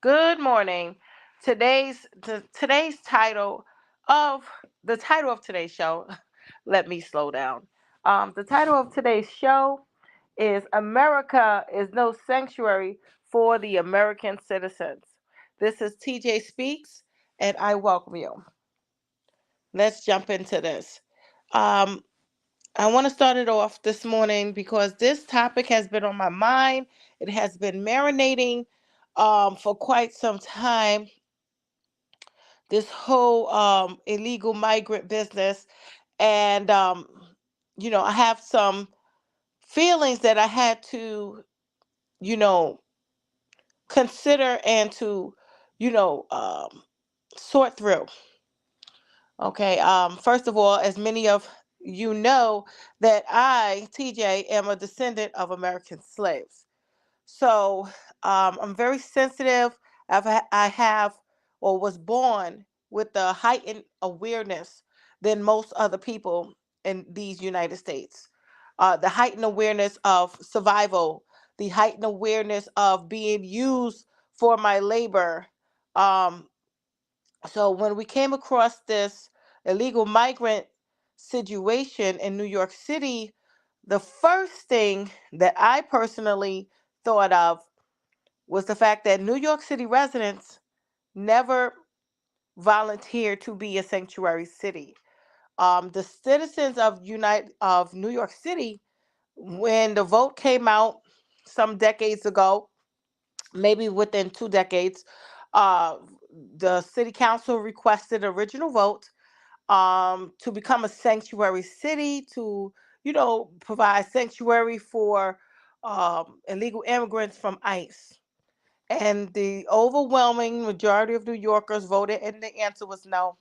Good morning. Today's title of today's show. Let me slow down. The title of today's show is "America is No Sanctuary for the American Citizens." This is TJ Speaks, and I welcome you. Let's jump into this. Um, I want to start it off this morning because this topic has been on my mind. It has been marinating for quite some time. This whole illegal migrant business, and I have some feelings that I had to, you know, consider and to, you know, um, sort through. Okay. First of all, as many of you know, that I, TJ, am a descendant of American slaves. So I'm very sensitive. I have or was born with a heightened awareness than most other people in these United States. The heightened awareness of survival, the heightened awareness of being used for my labor. Um, so when we came across this illegal migrant situation in New York City, the first thing that I personally thought of was the fact that New York City residents never volunteered to be a sanctuary city. The citizens of New York City, when the vote came out some decades ago, maybe within 2 decades, uh, the city council requested original vote to become a sanctuary city to, provide sanctuary for illegal immigrants from ICE. And the overwhelming majority of New Yorkers voted, and the answer was no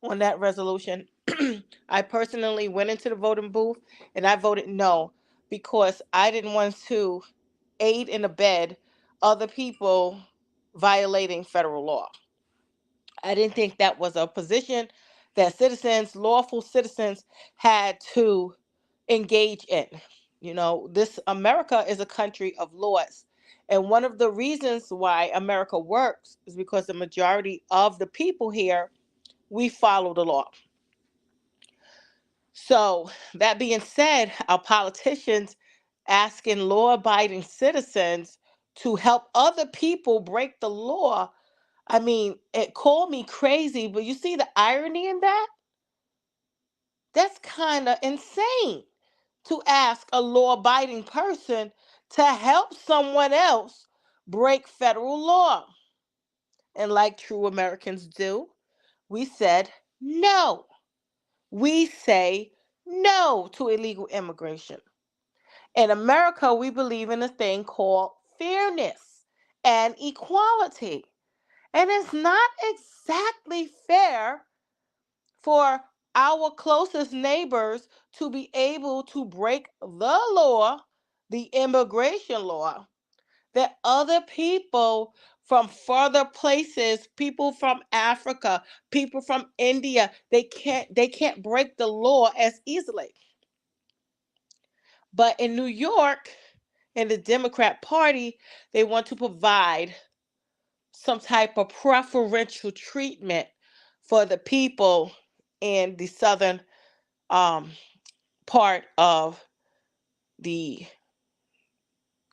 on that resolution. I personally went into the voting booth and I voted no because I didn't want to aid and abet other people violating federal law. I didn't think that was a position that citizens, lawful citizens, had to engage in. This America is a country of laws. And one of the reasons why America works is because the majority of the people here, we follow the law. So, that being said, our politicians asking law abiding citizens to help other people break the law. I mean, it called me crazy, but you see the irony in that? That's kind of insane to ask a law abiding person to help someone else break federal law. And like true Americans do, we said no. We say no to illegal immigration. In America, we believe in a thing called fairness and equality. And it's not exactly fair for our closest neighbors to be able to break the law, the immigration law, that other people from further places, people from Africa, people from India, they can't break the law as easily. But in New York, in the Democrat Party, they want to provide some type of preferential treatment for the people in the southern um, part of the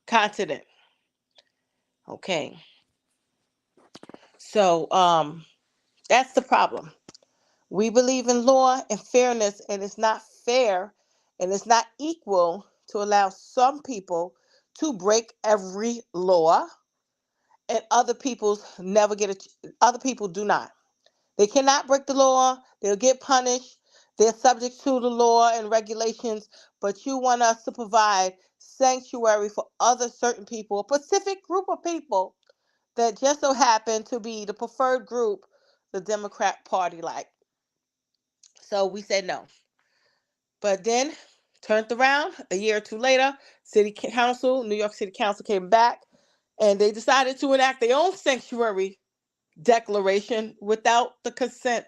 continent. Okay, so that's the problem. We believe in law and fairness, and it's not fair and it's not equal to allow some people to break every law and other people's never get other people do not. They cannot break the law. They'll get punished. They're subject to the law and regulations, but you want us to provide sanctuary for other certain people, a specific group of people that just so happen to be the preferred group the Democrat Party like. So we said no. But then turned around a year or two later, New York City Council came back and they decided to enact their own sanctuary declaration without the consent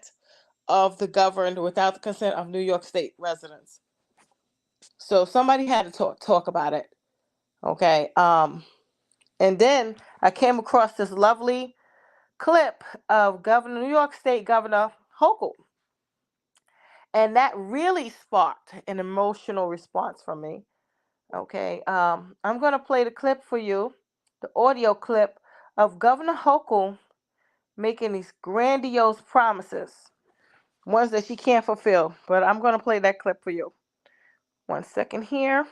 of the governed, without the consent of New York State residents. So somebody had to talk about it. Okay. And then I came across this lovely clip of New York State Governor Hochul, and that really sparked an emotional response from me. Okay, I'm going to play the clip for you, the audio clip of Governor Hochul making these grandiose promises, ones that she can't fulfill. But I'm going to play that clip for you. 1 second here.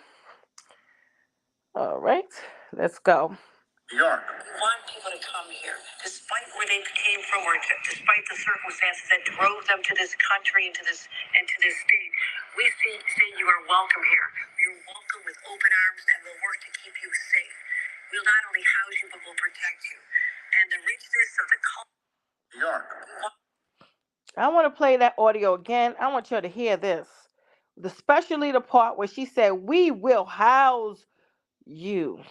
All right, let's go. New York. We want people to come here, despite where they came from, or despite the circumstances that drove them to this country and to this state. We say you are welcome here. You're welcome with open arms, and we'll work to keep you safe. We'll not only house you, but we'll protect you. And the richness of the culture. New York. I want to play that audio again. I want you to hear this, especially the part where she said, "We will house you."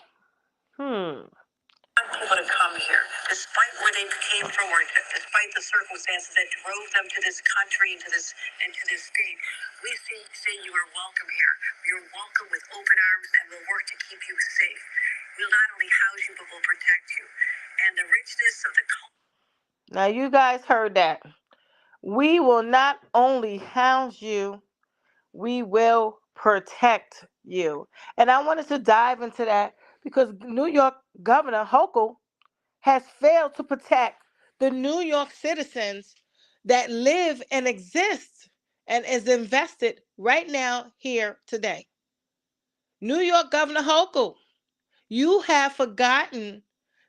People to come here, despite where they came from, or despite the circumstances that drove them to this country and to this state. We say you are welcome here. You're welcome with open arms, and we'll work to keep you safe. We'll not only house you, but we'll protect you. And the richness of the culture. Now you guys heard that. We will not only house you, we will protect you. And I wanted to dive into that because New York Governor Hochul has failed to protect the New York citizens that live and exist and is invested right now here today. New York Governor Hochul, you have forgotten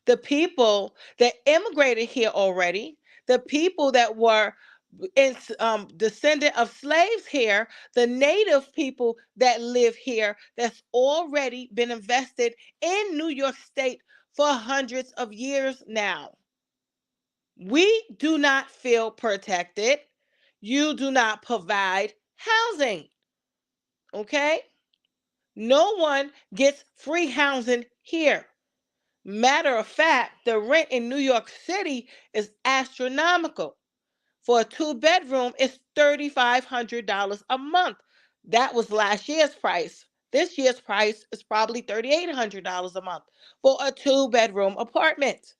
the people that immigrated here already, the people that were descendant of slaves here, the native people that live here that's already been invested in New York State for hundreds of years now. We do not feel protected. You do not provide housing. Okay? No one gets free housing here. Matter of fact, the rent in New York City is astronomical. For a 2-bedroom, it's $3,500 a month. That was last year's price. This year's price is probably $3,800 a month for a 2-bedroom apartment.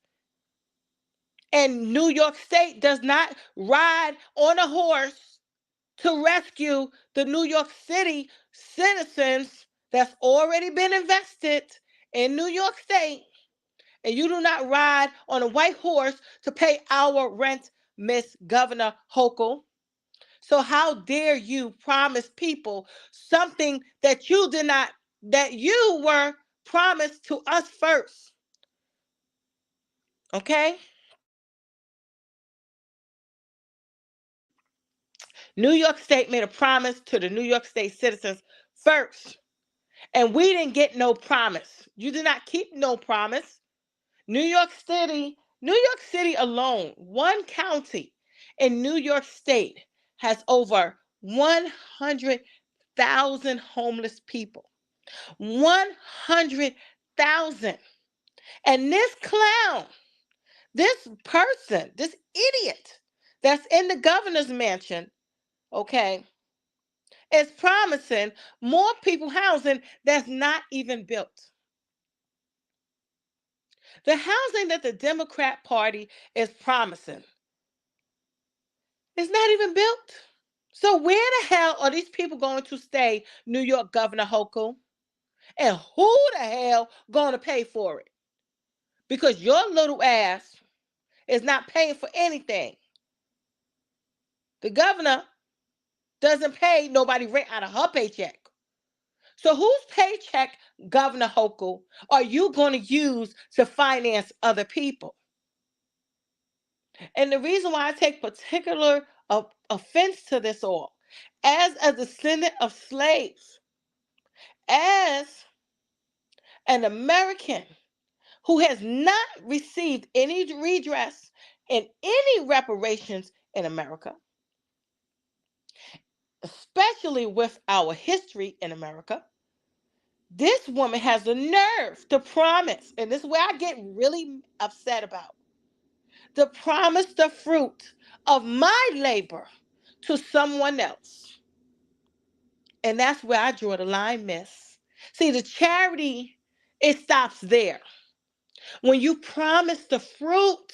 And New York State does not ride on a horse to rescue the New York City citizens that's already been invested in New York State. And you do not ride on a white horse to pay our rent, Miss Governor Hochul. So how dare you promise people something that you did not, that you were promised to us first? Okay? New York State made a promise to the New York State citizens first. And we didn't get no promise. You did not keep no promise. New York City alone, one county in New York State has over 100,000 homeless people. 100,000. And this clown, this person, this idiot that's in the governor's mansion, okay, is promising more people housing that's not even built. The housing that the Democrat Party is promising is not even built. So where the hell are these people going to stay, New York Governor Hochul? And who the hell going to pay for it? Because your little ass is not paying for anything. The governor doesn't pay nobody rent out of her paycheck. So whose paycheck, Governor Hochul, are you going to use to finance other people? And the reason why I take particular offense to this all, as a descendant of slaves, as an American who has not received any redress and any reparations in America, especially with our history in America, this woman has the nerve to promise, and this is where I get really upset about, to promise the fruit of my labor to someone else. And that's where I draw the line, miss. See, the charity, it stops there. When you promise the fruit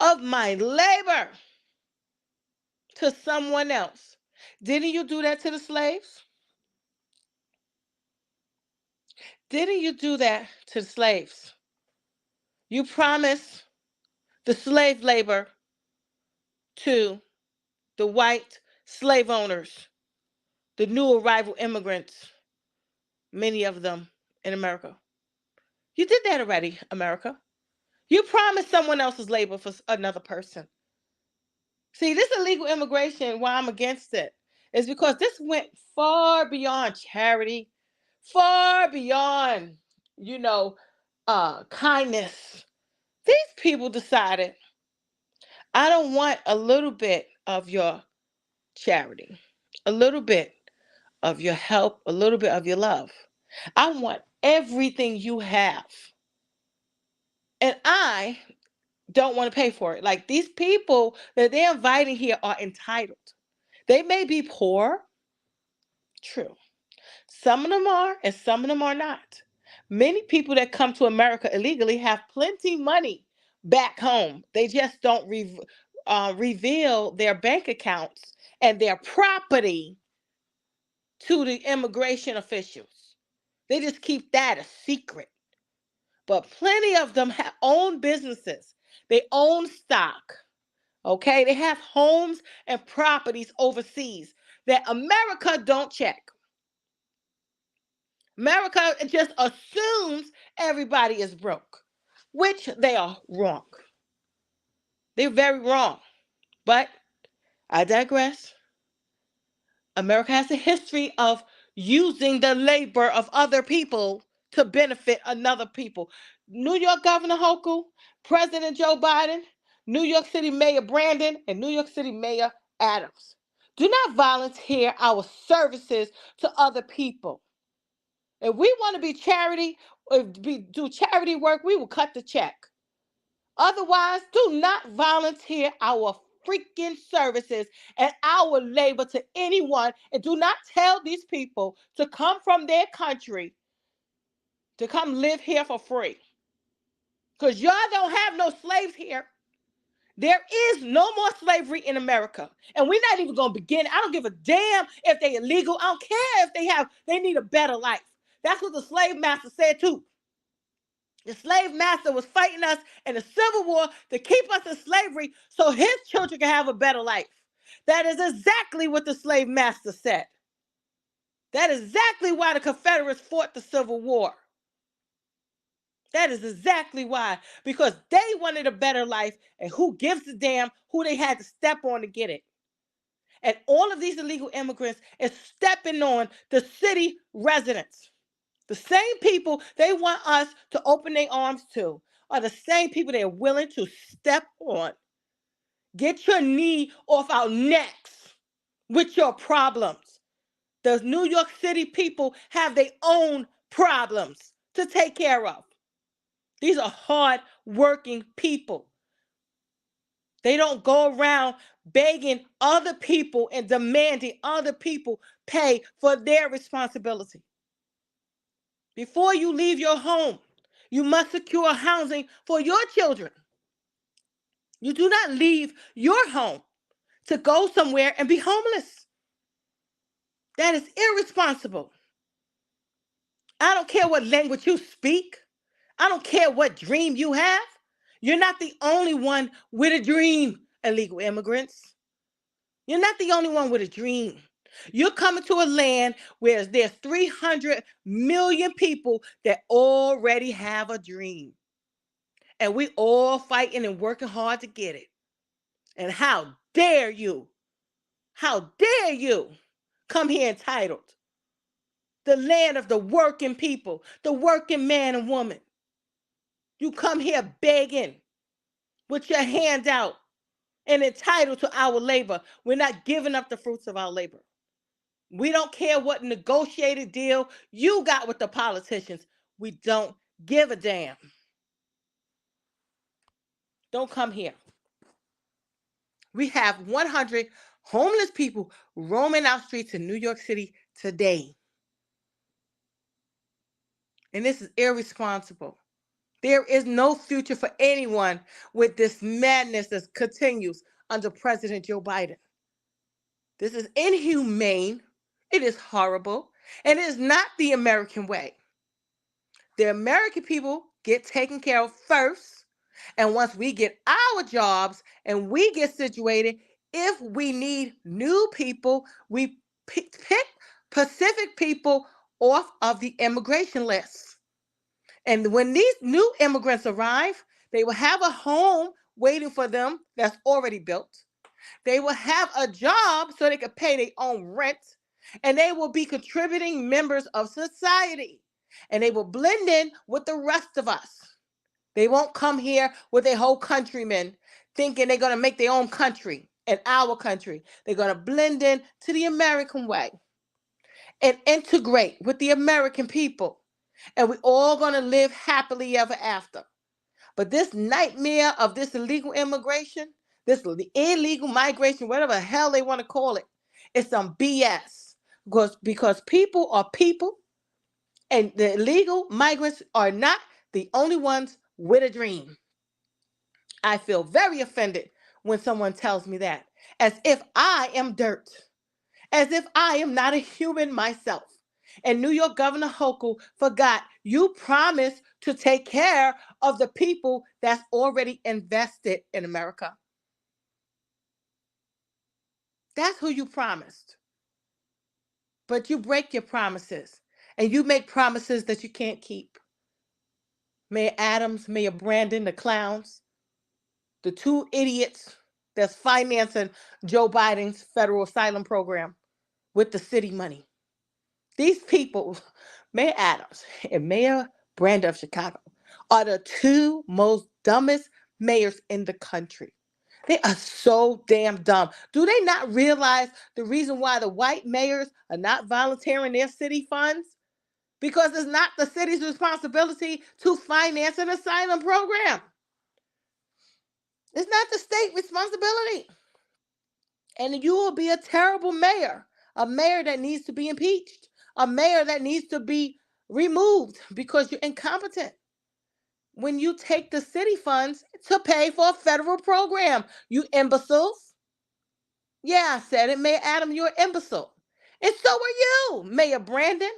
of my labor to someone else, didn't you do that to the slaves? Didn't you do that to the slaves? You promised the slave labor to the white slave owners, the new arrival immigrants, many of them in America. You did that already, America. You promised someone else's labor for another person. See, this illegal immigration, why I'm against it, is because this went far beyond charity, far beyond, you know, kindness. These people decided, I don't want a little bit of your charity, a little bit of your help, a little bit of your love. I want everything you have. And I don't want to pay for it. Like these people that they're inviting here are entitled. They may be poor, true. Some of them are, and some of them are not. Many people that come to America illegally have plenty money back home. They just don't reveal their bank accounts and their property to the immigration officials. They just keep that a secret. But plenty of them have own businesses. They own stock. Okay, they have homes and properties overseas that America don't check. America just assumes everybody is broke, which they are wrong. They're very wrong. But I digress. America has a history of using the labor of other people to benefit another people. New York Governor Hochul, President Joe Biden, New York City Mayor Brandon, and New York City Mayor Adams. Do not volunteer our services to other people. If we want to be charity, do charity work, we will cut the check. Otherwise, do not volunteer our freaking services and our labor to anyone. And do not tell these people to come from their country to come live here for free. Because y'all don't have no slaves here. There is no more slavery in America. And we're not even going to begin. I don't give a damn if they're illegal. I don't care if they need a better life. That's what the slave master said too. The slave master was fighting us in the Civil War to keep us in slavery so his children can have a better life. That is exactly what the slave master said. That is exactly why the Confederates fought the Civil War. That is exactly why. Because they wanted a better life, and who gives a damn who they had to step on to get it? And all of these illegal immigrants is stepping on the city residents. The same people they want us to open their arms to are the same people they're willing to step on. Get your knee off our necks with your problems. The New York City people have their own problems to take care of. These are hard working people. They don't go around begging other people and demanding other people pay for their responsibility. Before you leave your home, you must secure housing for your children. You do not leave your home to go somewhere and be homeless. That is irresponsible. I don't care what language you speak. I don't care what dream you have. You're not the only one with a dream, illegal immigrants. You're not the only one with a dream. You're coming to a land where there's 300 million people that already have a dream. And we all fighting and working hard to get it. And how dare you? How dare you come here entitled? The land of the working people, the working man and woman. You come here begging with your hand out and entitled to our labor. We're not giving up the fruits of our labor. We don't care what negotiated deal you got with the politicians. We don't give a damn. Don't come here. We have 100 homeless people roaming our streets in New York City today. And this is irresponsible. There is no future for anyone with this madness that continues under President Joe Biden. This is inhumane. It is horrible. And it is not the American way. The American people get taken care of first. And once we get our jobs and we get situated, if we need new people, we pick Pacific people off of the immigration list. And when these new immigrants arrive, they will have a home waiting for them that's already built. They will have a job so they can pay their own rent. And they will be contributing members of society. And they will blend in with the rest of us. They won't come here with their whole countrymen thinking they're going to make their own country and our country. They're going to blend in to the American way and integrate with the American people. And we're all going to live happily ever after. But this nightmare of this illegal immigration, this illegal migration, whatever the hell they want to call it, it's some BS. Because people are people, and the illegal migrants are not the only ones with a dream. I feel very offended when someone tells me that, as if I am dirt, as if I am not a human myself. And New York Governor Hochul forgot you promised to take care of the people that's already invested in America. That's who you promised. But you break your promises and you make promises that you can't keep. Mayor Adams, Mayor Brandon, the clowns, the two idiots that's financing Joe Biden's federal asylum program with the city money. These people, Mayor Adams and Mayor Brandon of Chicago, are the two most dumbest mayors in the country. They are so damn dumb. Do they not realize the reason why the white mayors are not volunteering their city funds? Because it's not the city's responsibility to finance an asylum program. It's not the state responsibility. And you will be a terrible mayor, a mayor that needs to be impeached, a mayor that needs to be removed because you're incompetent. When you take the city funds to pay for a federal program, you imbeciles. Yeah, I said it, Mayor Adam, you're an imbecile. And so are you, Mayor Brandon.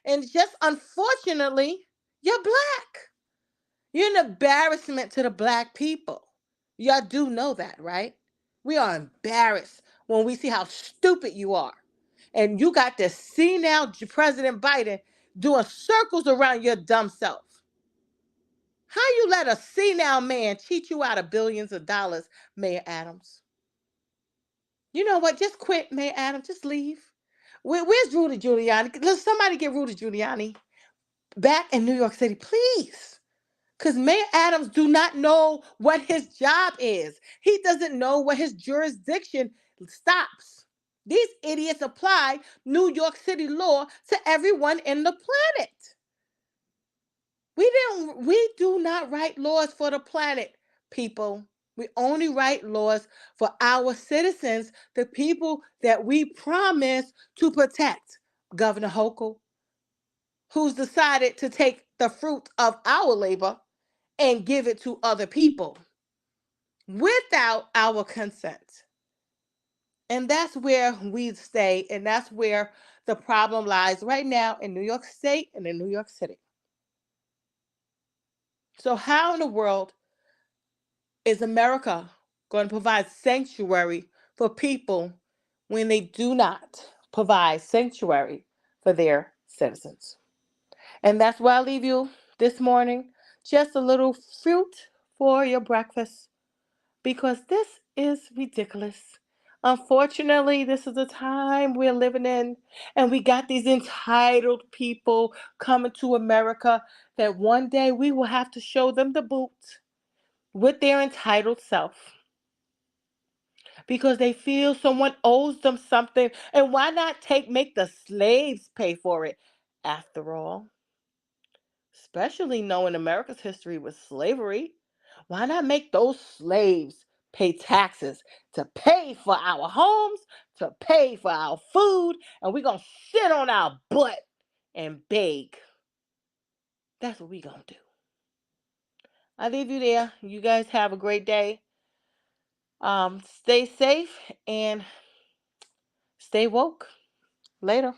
And just unfortunately, you're black. You're an embarrassment to the black people. Y'all do know that, right? We are embarrassed when we see how stupid you are. And you got to see now President Biden doing circles around your dumb self. How you let a senile man cheat you out of billions of dollars, Mayor Adams? You know what? Just quit, Mayor Adams. Just leave. Where's Rudy Giuliani? Let somebody get Rudy Giuliani back in New York City, please. Because Mayor Adams do not know what his job is. He doesn't know where his jurisdiction stops. These idiots apply New York City law to everyone in the planet. We do not write laws for the planet, people. We only write laws for our citizens, the people that we promise to protect. Governor Hochul, who's decided to take the fruit of our labor and give it to other people without our consent. And that's where we stay, and that's where the problem lies right now in New York State and in New York City. So, how in the world is America going to provide sanctuary for people when they do not provide sanctuary for their citizens? And that's why I leave you this morning just a little fruit for your breakfast because this is ridiculous. Unfortunately, this is the time we're living in, and we got these entitled people coming to America that one day we will have to show them the boot with their entitled self because they feel someone owes them something. And why not make the slaves pay for it? After all, especially knowing America's history with slavery, why not make those slaves pay taxes to pay for our homes, to pay for our food, and we're going to sit on our butt and beg? That's what we're going to do. I leave you there. You guys have a great day. Stay safe and stay woke. Later.